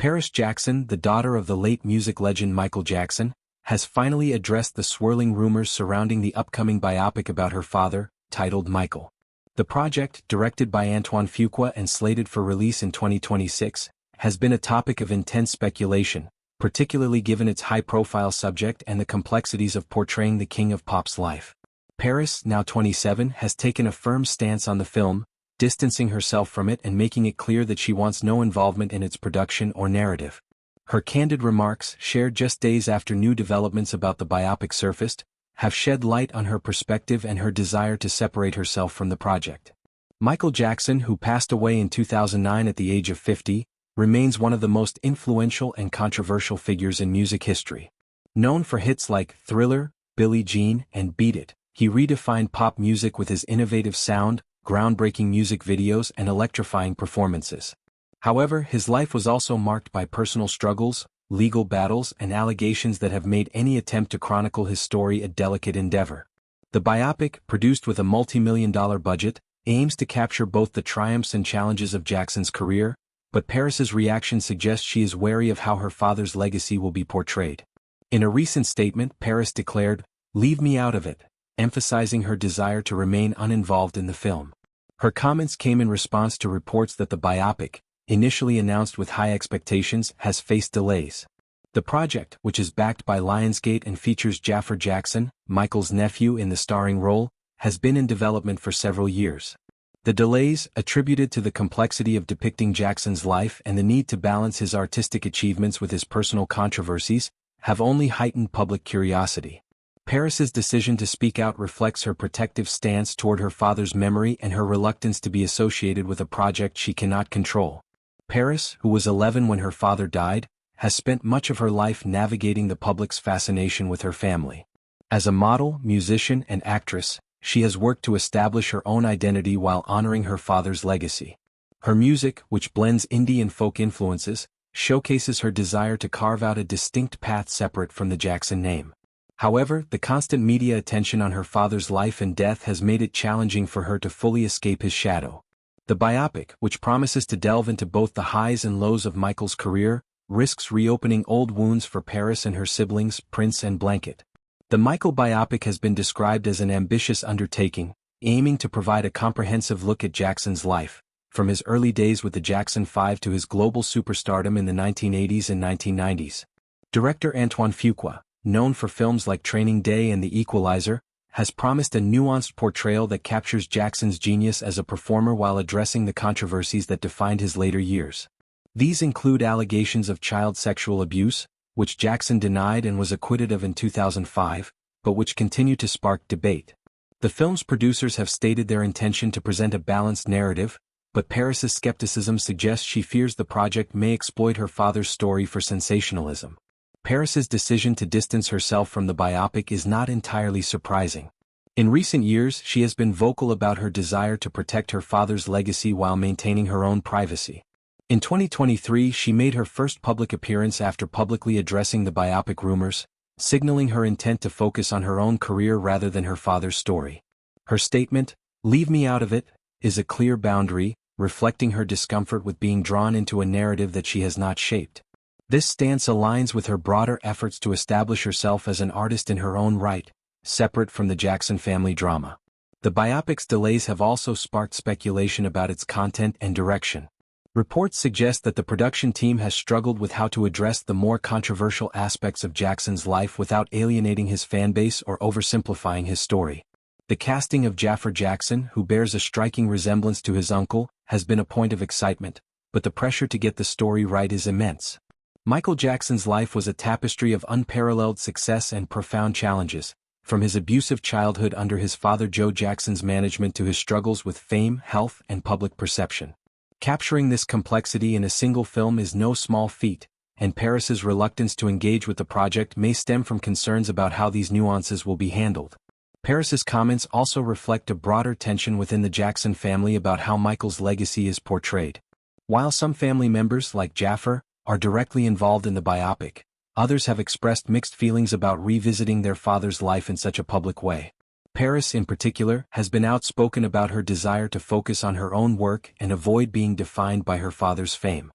Paris Jackson, the daughter of the late music legend Michael Jackson, has finally addressed the swirling rumors surrounding the upcoming biopic about her father, titled Michael. The project, directed by Antoine Fuqua and slated for release in 2026, has been a topic of intense speculation, particularly given its high-profile subject and the complexities of portraying the king of pop's life. Paris, now 27, has taken a firm stance on the film, distancing herself from it and making it clear that she wants no involvement in its production or narrative. Her candid remarks, shared just days after new developments about the biopic surfaced, have shed light on her perspective and her desire to separate herself from the project. Michael Jackson, who passed away in 2009 at the age of 50, remains one of the most influential and controversial figures in music history. Known for hits like Thriller, Billie Jean, and Beat It, he redefined pop music with his innovative sound, groundbreaking music videos, and electrifying performances. However, his life was also marked by personal struggles, legal battles, and allegations that have made any attempt to chronicle his story a delicate endeavor. The biopic, produced with a multi-million-dollar budget, aims to capture both the triumphs and challenges of Jackson's career, but Paris's reaction suggests she is wary of how her father's legacy will be portrayed. In a recent statement, Paris declared, "Leave me out of it," emphasizing her desire to remain uninvolved in the film. Her comments came in response to reports that the biopic, initially announced with high expectations, has faced delays. The project, which is backed by Lionsgate and features Jafar Jackson, Michael's nephew, in the starring role, has been in development for several years. The delays, attributed to the complexity of depicting Jackson's life and the need to balance his artistic achievements with his personal controversies, have only heightened public curiosity. Paris's decision to speak out reflects her protective stance toward her father's memory and her reluctance to be associated with a project she cannot control. Paris, who was 11 when her father died, has spent much of her life navigating the public's fascination with her family. As a model, musician, and actress, she has worked to establish her own identity while honoring her father's legacy. Her music, which blends indie and folk influences, showcases her desire to carve out a distinct path separate from the Jackson name. However, the constant media attention on her father's life and death has made it challenging for her to fully escape his shadow. The biopic, which promises to delve into both the highs and lows of Michael's career, risks reopening old wounds for Paris and her siblings, Prince and Blanket. The Michael biopic has been described as an ambitious undertaking, aiming to provide a comprehensive look at Jackson's life, from his early days with the Jackson 5 to his global superstardom in the 1980s and 1990s. Director Antoine Fuqua, known for films like Training Day and The Equalizer, has promised a nuanced portrayal that captures Jackson's genius as a performer while addressing the controversies that defined his later years. These include allegations of child sexual abuse, which Jackson denied and was acquitted of in 2005, but which continue to spark debate. The film's producers have stated their intention to present a balanced narrative, but Paris's skepticism suggests she fears the project may exploit her father's story for sensationalism. Paris's decision to distance herself from the biopic is not entirely surprising. In recent years, she has been vocal about her desire to protect her father's legacy while maintaining her own privacy. In 2023, she made her first public appearance after publicly addressing the biopic rumors, signaling her intent to focus on her own career rather than her father's story. Her statement, "Leave me out of it," is a clear boundary, reflecting her discomfort with being drawn into a narrative that she has not shaped. This stance aligns with her broader efforts to establish herself as an artist in her own right, separate from the Jackson family drama. The biopic's delays have also sparked speculation about its content and direction. Reports suggest that the production team has struggled with how to address the more controversial aspects of Jackson's life without alienating his fanbase or oversimplifying his story. The casting of Jafar Jackson, who bears a striking resemblance to his uncle, has been a point of excitement, but the pressure to get the story right is immense. Michael Jackson's life was a tapestry of unparalleled success and profound challenges, from his abusive childhood under his father Joe Jackson's management to his struggles with fame, health, and public perception. Capturing this complexity in a single film is no small feat, and Paris's reluctance to engage with the project may stem from concerns about how these nuances will be handled. Paris's comments also reflect a broader tension within the Jackson family about how Michael's legacy is portrayed. While some family members, like Jafar, are directly involved in the biopic, others have expressed mixed feelings about revisiting their father's life in such a public way. Paris, in particular, has been outspoken about her desire to focus on her own work and avoid being defined by her father's fame.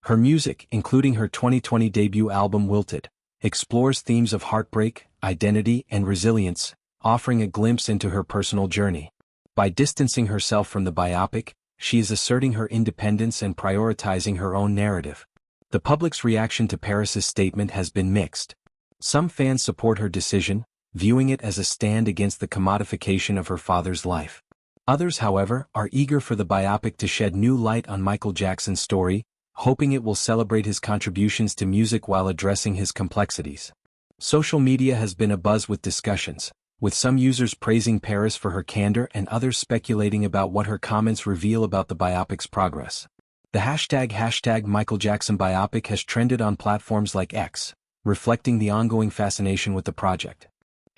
Her music, including her 2020 debut album Wilted, explores themes of heartbreak, identity, and resilience, offering a glimpse into her personal journey. By distancing herself from the biopic, she is asserting her independence and prioritizing her own narrative. The public's reaction to Paris's statement has been mixed. Some fans support her decision, viewing it as a stand against the commodification of her father's life. Others, however, are eager for the biopic to shed new light on Michael Jackson's story, hoping it will celebrate his contributions to music while addressing his complexities. Social media has been abuzz with discussions, with some users praising Paris for her candor and others speculating about what her comments reveal about the biopic's progress. The hashtag Michael Jackson biopic has trended on platforms like X, reflecting the ongoing fascination with the project.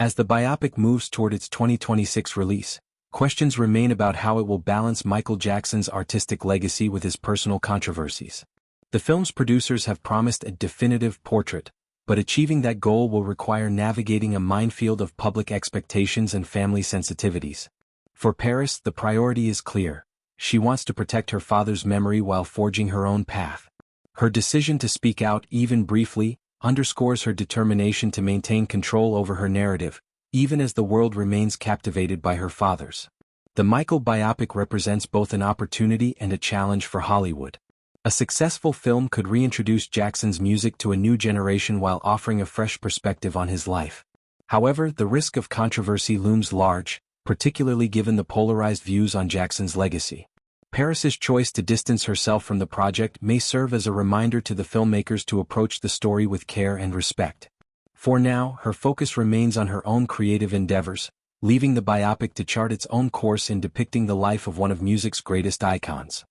As the biopic moves toward its 2026 release, questions remain about how it will balance Michael Jackson's artistic legacy with his personal controversies. The film's producers have promised a definitive portrait, but achieving that goal will require navigating a minefield of public expectations and family sensitivities. For Paris, the priority is clear. She wants to protect her father's memory while forging her own path. Her decision to speak out, even briefly, underscores her determination to maintain control over her narrative, even as the world remains captivated by her father's. The Michael biopic represents both an opportunity and a challenge for Hollywood. A successful film could reintroduce Jackson's music to a new generation while offering a fresh perspective on his life. However, the risk of controversy looms large, particularly given the polarized views on Jackson's legacy. Paris's choice to distance herself from the project may serve as a reminder to the filmmakers to approach the story with care and respect. For now, her focus remains on her own creative endeavors, leaving the biopic to chart its own course in depicting the life of one of music's greatest icons.